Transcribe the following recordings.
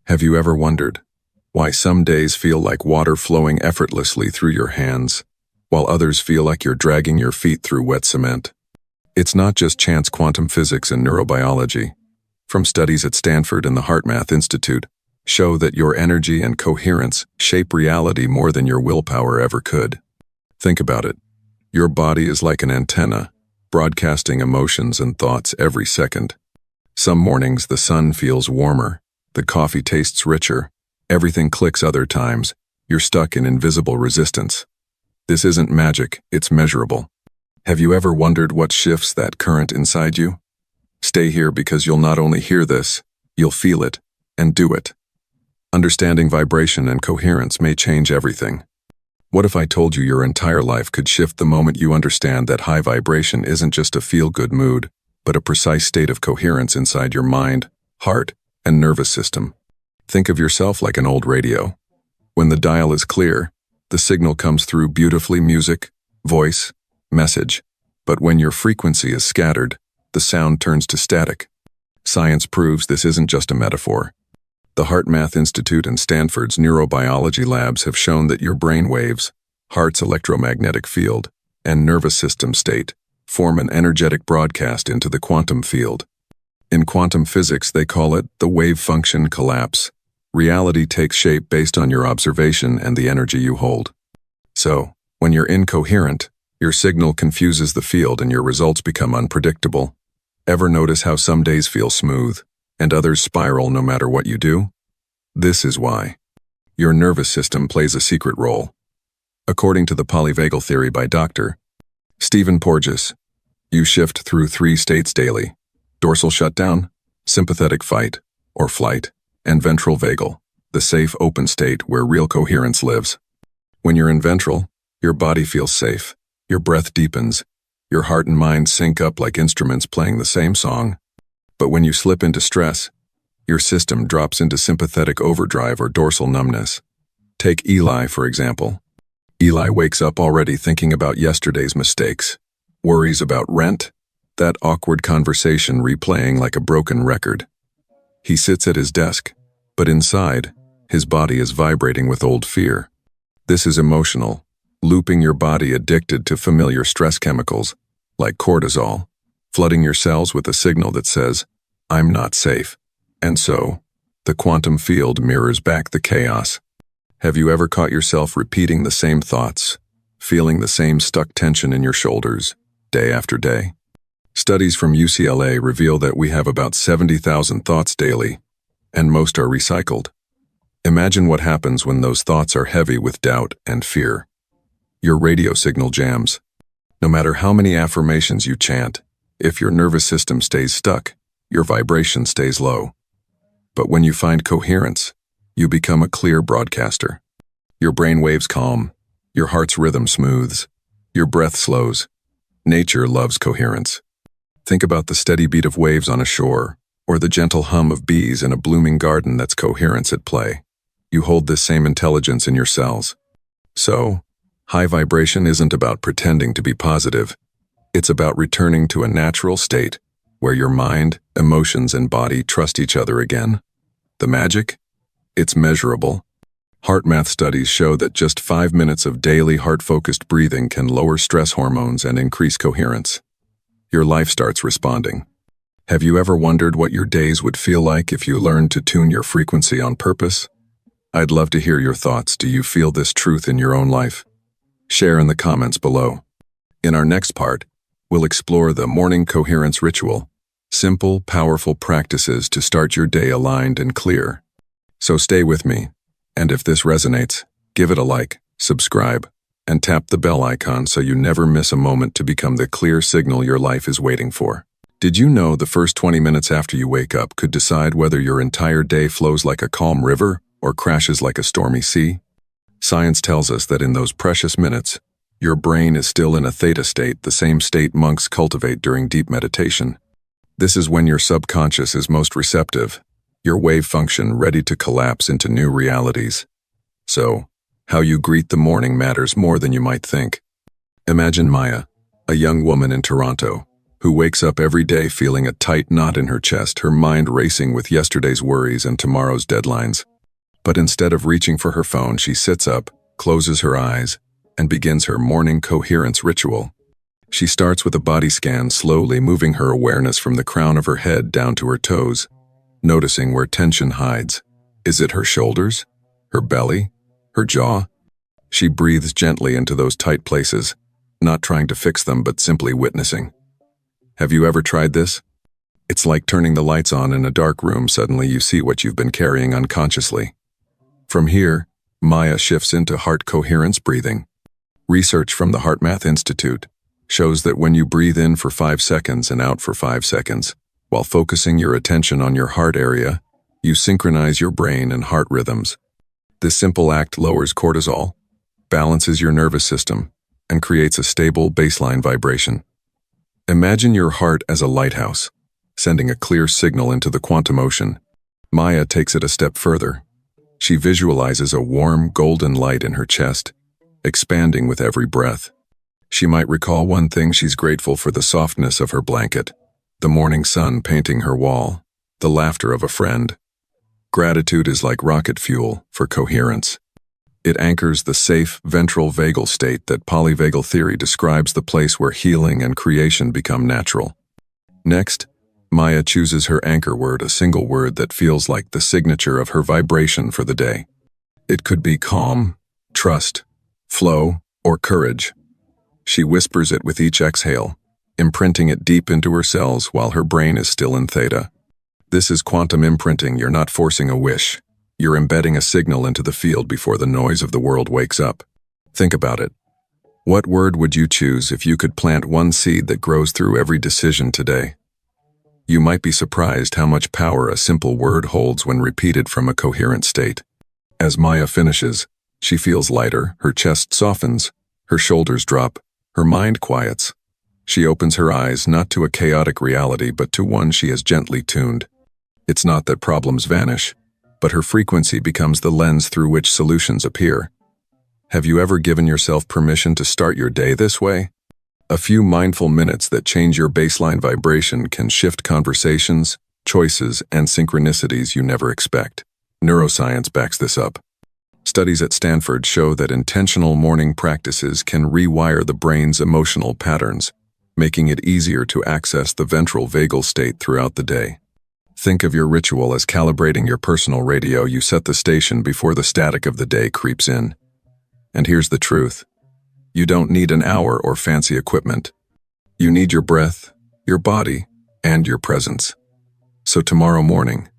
Have you ever wondered why some days feel like water flowing effortlessly through your hands, while others feel like you're dragging your feet through wet cement? It's not just chance. Quantum physics and neurobiology, from studies at Stanford and the HeartMath Institute, show that your energy and coherence shape reality more than your willpower ever could. Think about it. Your body is like an antenna, broadcasting emotions and thoughts every second. Some mornings the sun feels warmer, the coffee tastes richer, everything clicks. Other times, you're stuck in invisible resistance. This isn't magic, it's measurable. Have you ever wondered what shifts that current inside you? Stay here, because you'll not only hear this, you'll feel it and do it. Understanding vibration and coherence may change everything. What if I told you your entire life could shift the moment you understand that high vibration isn't just a feel-good mood, but a precise state of coherence inside your mind, heart, and nervous system? Think of yourself like an old radio. When the dial is clear, the signal comes through beautifully: music, voice, message. But when your frequency is scattered, the sound turns to static. Science proves this isn't just a metaphor. The HeartMath Institute and Stanford's neurobiology labs have shown that your brain waves, heart's electromagnetic field, and nervous system state form an energetic broadcast into the quantum field. In quantum physics, they call it the wave function collapse. Reality takes shape based on your observation and the energy you hold. So, when you're incoherent, your signal confuses the field and your results become unpredictable. Ever notice how some days feel smooth and others spiral no matter what you do? This is why. Your nervous system plays a secret role. According to the polyvagal theory by Dr. Stephen Porges, you shift through 3 states daily: dorsal shutdown, sympathetic fight or flight, and ventral vagal, the safe open state where real coherence lives. When you're in ventral, your body feels safe, your breath deepens, your heart and mind sync up like instruments playing the same song. But when you slip into stress, your system drops into sympathetic overdrive or dorsal numbness. Take Eli, for example. Eli wakes up already thinking about yesterday's mistakes, worries about rent, that awkward conversation replaying like a broken record. He sits at his desk, but inside, his body is vibrating with old fear. This is emotional, looping your body addicted to familiar stress chemicals, like cortisol, flooding your cells with a signal that says, "I'm not safe." And so, the quantum field mirrors back the chaos. Have you ever caught yourself repeating the same thoughts, feeling the same stuck tension in your shoulders, day after day? Studies from UCLA reveal that we have about 70,000 thoughts daily, and most are recycled. Imagine what happens when those thoughts are heavy with doubt and fear. Your radio signal jams. No matter how many affirmations you chant, if your nervous system stays stuck, your vibration stays low. But when you find coherence, you become a clear broadcaster. Your brain waves calm, your heart's rhythm smooths, your breath slows. Nature loves coherence. Think about the steady beat of waves on a shore, or the gentle hum of bees in a blooming garden. That's coherence at play. You hold this same intelligence in your cells. So, high vibration isn't about pretending to be positive. It's about returning to a natural state where your mind, emotions, and body trust each other again. The magic? It's measurable. HeartMath studies show that just 5 minutes of daily heart-focused breathing can lower stress hormones and increase coherence. Your life starts responding. Have you ever wondered what your days would feel like if you learned to tune your frequency on purpose? I'd love to hear your thoughts. Do you feel this truth in your own life? Share in the comments below. In our next part, we'll explore the morning coherence ritual, simple, powerful practices to start your day aligned and clear. So stay with me, and if this resonates, give it a like, subscribe, and tap the bell icon so you never miss a moment to become the clear signal your life is waiting for. Did you know the first 20 minutes after you wake up could decide whether your entire day flows like a calm river or crashes like a stormy sea? Science tells us that in those precious minutes, your brain is still in a theta state, the same state monks cultivate during deep meditation. This is when your subconscious is most receptive, your wave function ready to collapse into new realities. So, how you greet the morning matters more than you might think. Imagine Maya, a young woman in Toronto, who wakes up every day feeling a tight knot in her chest, her mind racing with yesterday's worries and tomorrow's deadlines. But instead of reaching for her phone, she sits up, closes her eyes, and begins her morning coherence ritual. She starts with a body scan, slowly moving her awareness from the crown of her head down to her toes, noticing where tension hides. Is it her shoulders? Her belly? Her jaw? She breathes gently into those tight places, not trying to fix them but simply witnessing. Have you ever tried this? It's like turning the lights on in a dark room. Suddenly you see what you've been carrying unconsciously. From here, Maya shifts into heart coherence breathing. Research from the HeartMath Institute shows that when you breathe in for 5 seconds and out for 5 seconds, while focusing your attention on your heart area, you synchronize your brain and heart rhythms. This simple act lowers cortisol, balances your nervous system, and creates a stable baseline vibration. Imagine your heart as a lighthouse, sending a clear signal into the quantum ocean. Maya takes it a step further. She visualizes a warm, golden light in her chest, expanding with every breath. She might recall one thing: she's grateful for the softness of her blanket, the morning sun painting her wall, the laughter of a friend. Gratitude is like rocket fuel for coherence. It anchors the safe ventral vagal state that polyvagal theory describes, the place where healing and creation become natural. Next, Maya chooses her anchor word, a single word that feels like the signature of her vibration for the day. It could be calm, trust, flow, or courage. She whispers it with each exhale, imprinting it deep into her cells while her brain is still in theta. This is quantum imprinting. You're not forcing a wish. You're embedding a signal into the field before the noise of the world wakes up. Think about it. What word would you choose if you could plant one seed that grows through every decision today? You might be surprised how much power a simple word holds when repeated from a coherent state. As Maya finishes, she feels lighter, her chest softens, her shoulders drop, her mind quiets. She opens her eyes not to a chaotic reality but to one she has gently tuned. It's not that problems vanish, but her frequency becomes the lens through which solutions appear. Have you ever given yourself permission to start your day this way? A few mindful minutes that change your baseline vibration can shift conversations, choices, and synchronicities you never expect. Neuroscience backs this up. Studies at Stanford show that intentional morning practices can rewire the brain's emotional patterns, making it easier to access the ventral vagal state throughout the day. Think of your ritual as calibrating your personal radio. You set the station before the static of the day creeps in. And here's the truth. You don't need an hour or fancy equipment. You need your breath, your body, and your presence. So tomorrow morning,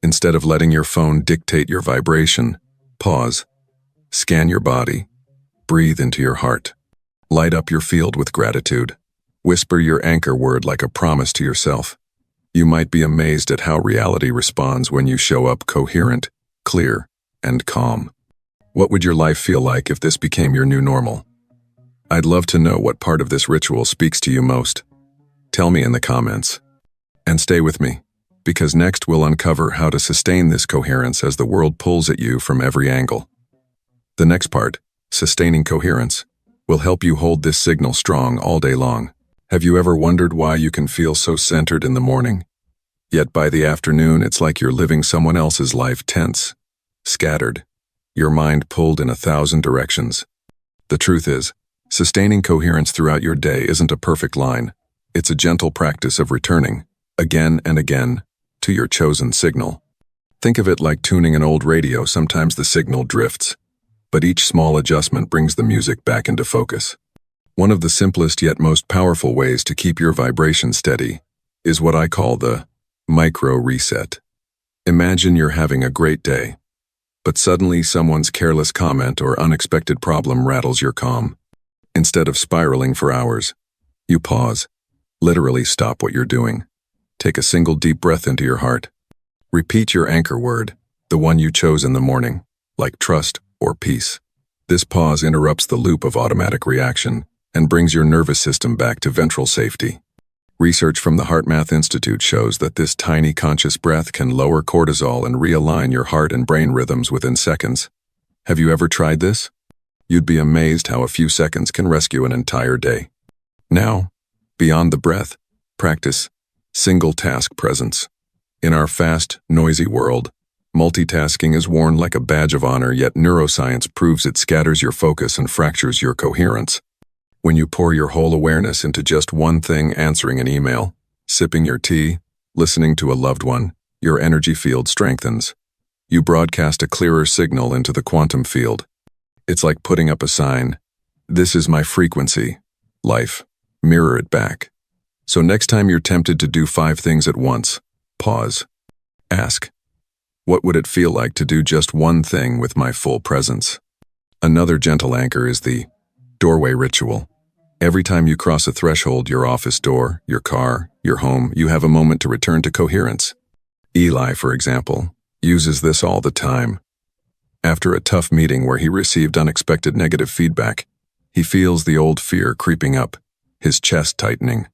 instead of letting your phone dictate your vibration, pause, scan your body, breathe into your heart, light up your field with gratitude, whisper your anchor word like a promise to yourself. You might be amazed at how reality responds when you show up coherent, clear, and calm. What would your life feel like if this became your new normal? I'd love to know what part of this ritual speaks to you most. Tell me in the comments. And stay with me, because next we'll uncover how to sustain this coherence as the world pulls at you from every angle. The next part, sustaining coherence, will help you hold this signal strong all day long. Have you ever wondered why you can feel so centered in the morning, yet by the afternoon it's like you're living someone else's life, tense, scattered, your mind pulled in 1,000 directions? The truth is, sustaining coherence throughout your day isn't a perfect line. It's a gentle practice of returning, again and again, to your chosen signal. Think of it like tuning an old radio. Sometimes the signal drifts, but each small adjustment brings the music back into focus. One of the simplest yet most powerful ways to keep your vibration steady is what I call the micro reset. Imagine you're having a great day, but suddenly someone's careless comment or unexpected problem rattles your calm. Instead of spiraling for hours, you pause, literally stop what you're doing. Take a single deep breath into your heart. Repeat your anchor word, the one you chose in the morning, like trust or peace. This pause interrupts the loop of automatic reaction and brings your nervous system back to ventral safety. Research from the HeartMath Institute shows that this tiny conscious breath can lower cortisol and realign your heart and brain rhythms within seconds. Have you ever tried this? You'd be amazed how a few seconds can rescue an entire day. Now, beyond the breath, Practice single-task presence. In our fast, noisy world, multitasking is worn like a badge of honor, yet neuroscience proves it scatters your focus and fractures your coherence. When you pour your whole awareness into just one thing, answering an email, sipping your tea, listening to a loved one, your energy field strengthens. You broadcast a clearer signal into the quantum field. It's like putting up a sign. This is my frequency. Life. Mirror it back. So next time you're tempted to do 5 things at once, pause. Ask, what would it feel like to do just one thing with my full presence? Another gentle anchor is the doorway ritual. Every time you cross a threshold, your office door, your car, your home, you have a moment to return to coherence. Eli, for example, uses this all the time. After a tough meeting where he received unexpected negative feedback, he feels the old fear creeping up, his chest tightening.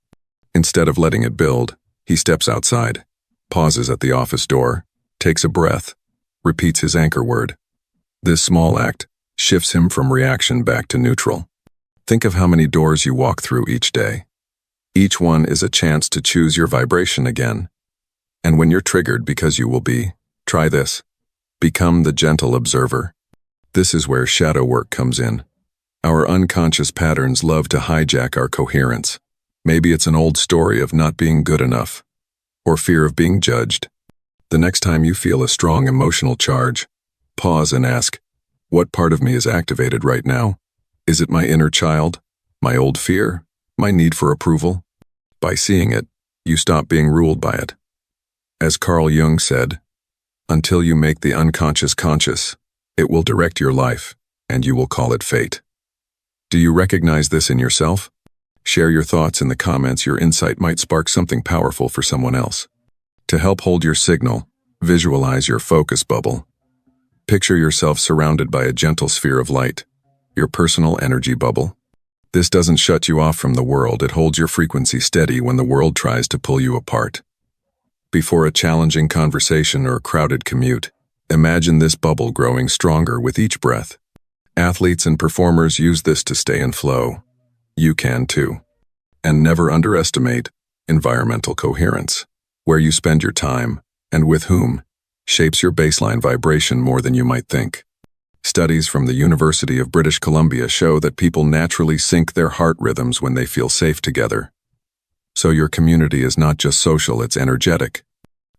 Instead of letting it build, he steps outside, pauses at the office door, takes a breath, repeats his anchor word. This small act shifts him from reaction back to neutral. Think of how many doors you walk through each day. Each one is a chance to choose your vibration again. And when you're triggered because you will be, try this. Become the gentle observer. This is where shadow work comes in. Our unconscious patterns love to hijack our coherence. Maybe it's an old story of not being good enough, or fear of being judged. The next time you feel a strong emotional charge, pause and ask, what part of me is activated right now? Is it my inner child, my old fear, my need for approval? By seeing it, you stop being ruled by it. As Carl Jung said, until you make the unconscious conscious, it will direct your life, and you will call it fate. Do you recognize this in yourself? Share your thoughts in the comments. Your insight might spark something powerful for someone else. To help hold your signal, visualize your focus bubble. Picture yourself surrounded by a gentle sphere of light, your personal energy bubble. This doesn't shut you off from the world, it holds your frequency steady when the world tries to pull you apart. Before a challenging conversation or a crowded commute, imagine this bubble growing stronger with each breath. Athletes and performers use this to stay in flow. You can too. And never underestimate environmental coherence. Where you spend your time, and with whom, shapes your baseline vibration more than you might think. Studies from the University of British Columbia show that people naturally sync their heart rhythms when they feel safe together. So your community is not just social, it's energetic.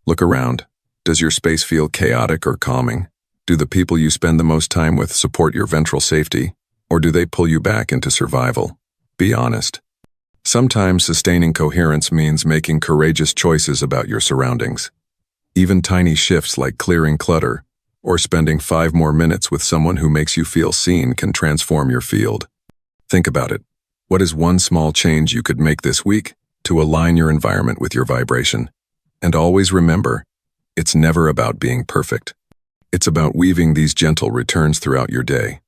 Look around. Does your space feel chaotic or calming? Do the people you spend the most time with support your ventral safety, or do they pull you back into survival? Be honest. Sometimes sustaining coherence means making courageous choices about your surroundings. Even tiny shifts like clearing clutter or spending 5 more minutes with someone who makes you feel seen can transform your field. Think about it. What is one small change you could make this week to align your environment with your vibration? And always remember, it's never about being perfect. It's about weaving these gentle returns throughout your day.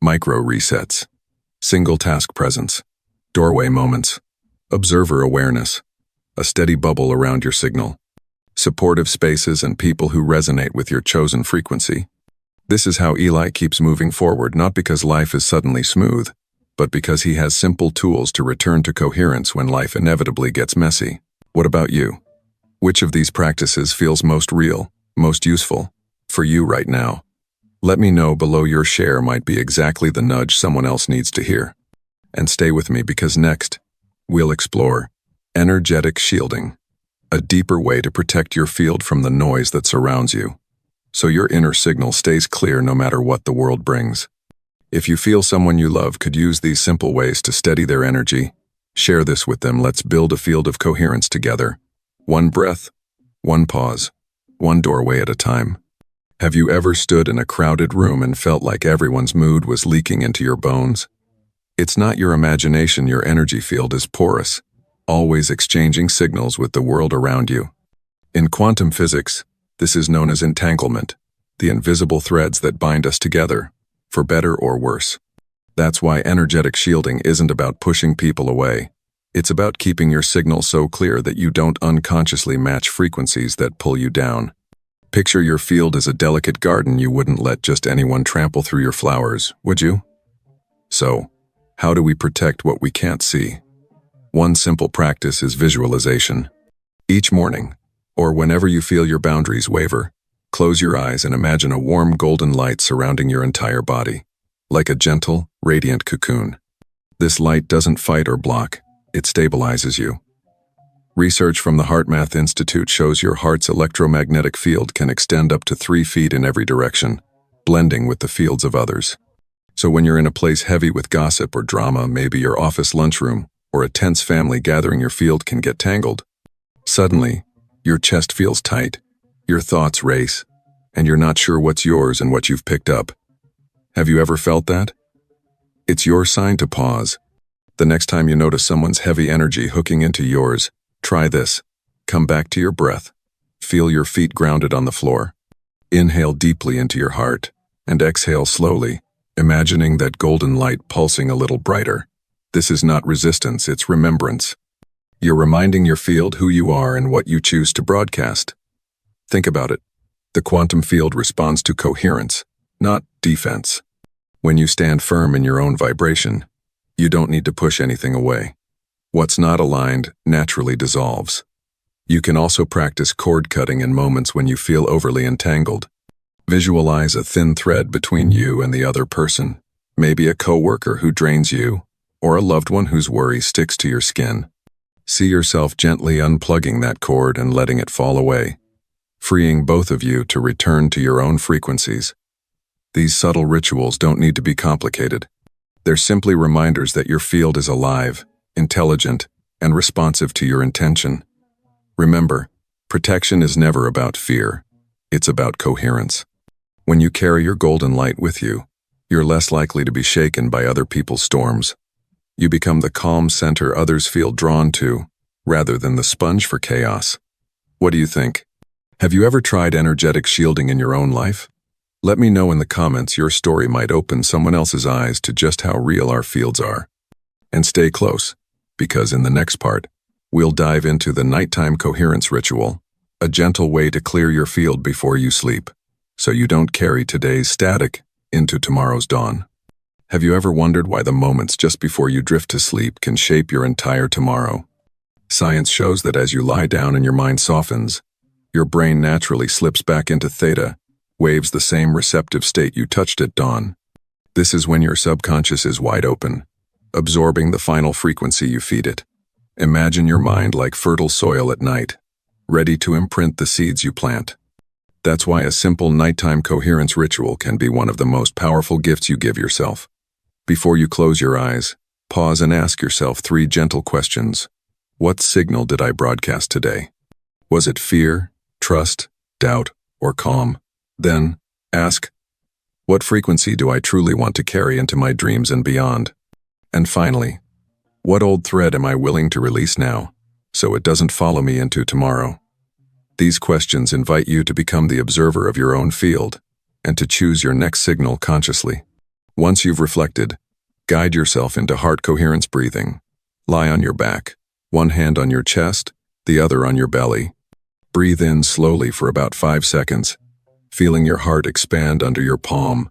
Micro resets, single task presence, doorway moments, observer awareness, a steady bubble around your signal, supportive spaces and people who resonate with your chosen frequency. This is how Eli keeps moving forward, not because life is suddenly smooth, but because he has simple tools to return to coherence when life inevitably gets messy. What about you? Which of these practices feels most real, most useful, for you right now? Let me know below. Your share might be exactly the nudge someone else needs to hear. And stay with me, because next, we'll explore energetic shielding, a deeper way to protect your field from the noise that surrounds you, so your inner signal stays clear no matter what the world brings. If you feel someone you love could use these simple ways to steady their energy, share this with them. Let's build a field of coherence together. One breath, one pause, one doorway at a time. Have you ever stood in a crowded room and felt like everyone's mood was leaking into your bones? It's not your imagination. Your energy field is porous, always exchanging signals with the world around you. In quantum physics, this is known as entanglement, the invisible threads that bind us together, for better or worse. That's why energetic shielding isn't about pushing people away. It's about keeping your signal so clear that you don't unconsciously match frequencies that pull you down. Picture your field as a delicate garden. You wouldn't let just anyone trample through your flowers, would you? So, how do we protect what we can't see? One simple practice is visualization. Each morning, or whenever you feel your boundaries waver, close your eyes and imagine a warm golden light surrounding your entire body, like a gentle, radiant cocoon. This light doesn't fight or block, it stabilizes you. Research from the HeartMath Institute shows your heart's electromagnetic field can extend up to 3 feet in every direction, blending with the fields of others. So when you're in a place heavy with gossip or drama, maybe your office lunchroom, or a tense family gathering, your field can get tangled. Suddenly, your chest feels tight, your thoughts race, and you're not sure what's yours and what you've picked up. Have you ever felt that? It's your sign to pause. The next time you notice someone's heavy energy hooking into yours, try this. Come back to your breath. Feel your feet grounded on the floor. Inhale deeply into your heart, and exhale slowly, imagining that golden light pulsing a little brighter. This is not resistance, it's remembrance. You're reminding your field who you are and what you choose to broadcast. Think about it. The quantum field responds to coherence, not defense. When you stand firm in your own vibration, you don't need to push anything away. What's not aligned naturally dissolves. You can also practice cord cutting in moments when you feel overly entangled. Visualize a thin thread between you and the other person, maybe a coworker who drains you, or a loved one whose worry sticks to your skin. See yourself gently unplugging that cord and letting it fall away, freeing both of you to return to your own frequencies. These subtle rituals don't need to be complicated. They're simply reminders that your field is alive, intelligent, and responsive to your intention. Remember, protection is never about fear. It's about coherence. When you carry your golden light with you, you're less likely to be shaken by other people's storms. You become the calm center others feel drawn to, rather than the sponge for chaos. What do you think? Have you ever tried energetic shielding in your own life? Let me know in the comments. Your story might open someone else's eyes to just how real our fields are. And stay close, because in the next part, we'll dive into the nighttime coherence ritual, a gentle way to clear your field before you sleep, so you don't carry today's static into tomorrow's dawn. Have you ever wondered why the moments just before you drift to sleep can shape your entire tomorrow? Science shows that as you lie down and your mind softens, your brain naturally slips back into theta, waves the same receptive state you touched at dawn. This is when your subconscious is wide open, absorbing the final frequency you feed it. Imagine your mind like fertile soil at night, ready to imprint the seeds you plant. That's why a simple nighttime coherence ritual can be one of the most powerful gifts you give yourself. Before you close your eyes, pause and ask yourself 3 gentle questions. What signal did I broadcast today? Was it fear, trust, doubt, or calm? Then, ask, what frequency do I truly want to carry into my dreams and beyond? And finally, what old thread am I willing to release now, so it doesn't follow me into tomorrow? These questions invite you to become the observer of your own field, and to choose your next signal consciously. Once you've reflected, guide yourself into heart coherence breathing. Lie on your back, one hand on your chest, the other on your belly. Breathe in slowly for about 5 seconds, feeling your heart expand under your palm.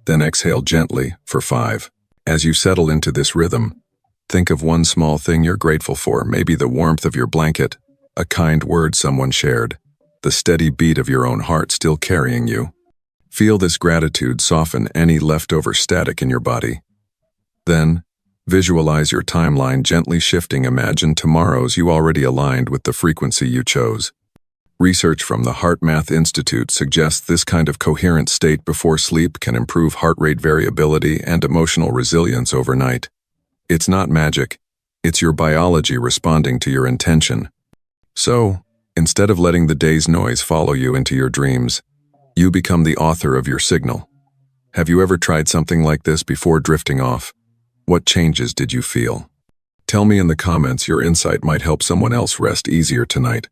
Then exhale gently for 5. As you settle into this rhythm, think of one small thing you're grateful for, maybe the warmth of your blanket, a kind word someone shared, the steady beat of your own heart still carrying you. Feel this gratitude soften any leftover static in your body. Then, visualize your timeline gently shifting. Imagine tomorrow's you already aligned with the frequency you chose. Research from the HeartMath Institute suggests this kind of coherent state before sleep can improve heart rate variability and emotional resilience overnight. It's not magic, it's your biology responding to your intention. So, instead of letting the day's noise follow you into your dreams, you become the author of your signal. Have you ever tried something like this before drifting off? What changes did you feel? Tell me in the comments. Your insight might help someone else rest easier tonight.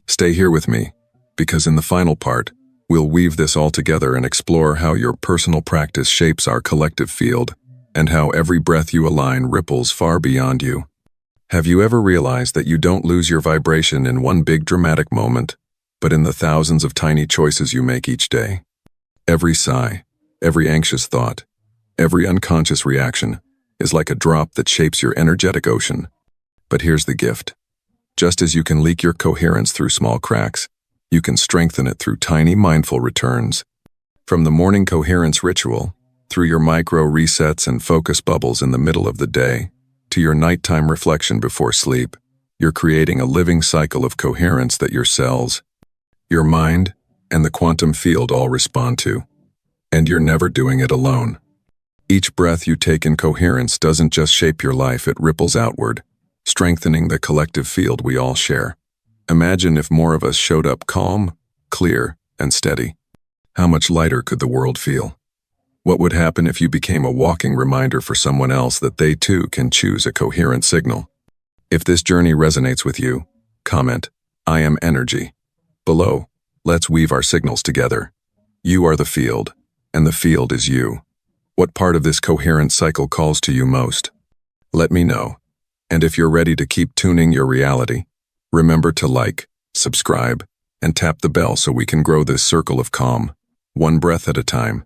Stay here with me, because in the final part, we'll weave this all together and explore how your personal practice shapes our collective field, and how every breath you align ripples far beyond you. Have you ever realized that you don't lose your vibration in one big dramatic moment, but in the thousands of tiny choices you make each day? Every sigh, every anxious thought, every unconscious reaction is like a drop that shapes your energetic ocean. But here's the gift. Just as you can leak your coherence through small cracks, you can strengthen it through tiny mindful returns. From the morning coherence ritual, through your micro resets and focus bubbles in the middle of the day, to your nighttime reflection before sleep, you're creating a living cycle of coherence that your cells, your mind, and the quantum field all respond to. And you're never doing it alone. Each breath you take in coherence doesn't just shape your life, it ripples outward, strengthening the collective field we all share. Imagine if more of us showed up calm, clear, and steady. How much lighter could the world feel? What would happen if you became a walking reminder for someone else that they too can choose a coherent signal? If this journey resonates with you, comment, "I am energy." Below, let's weave our signals together. You are the field, and the field is you. What part of this coherent cycle calls to you most? Let me know. And if you're ready to keep tuning your reality, remember to like, subscribe, and tap the bell so we can grow this circle of calm, one breath at a time.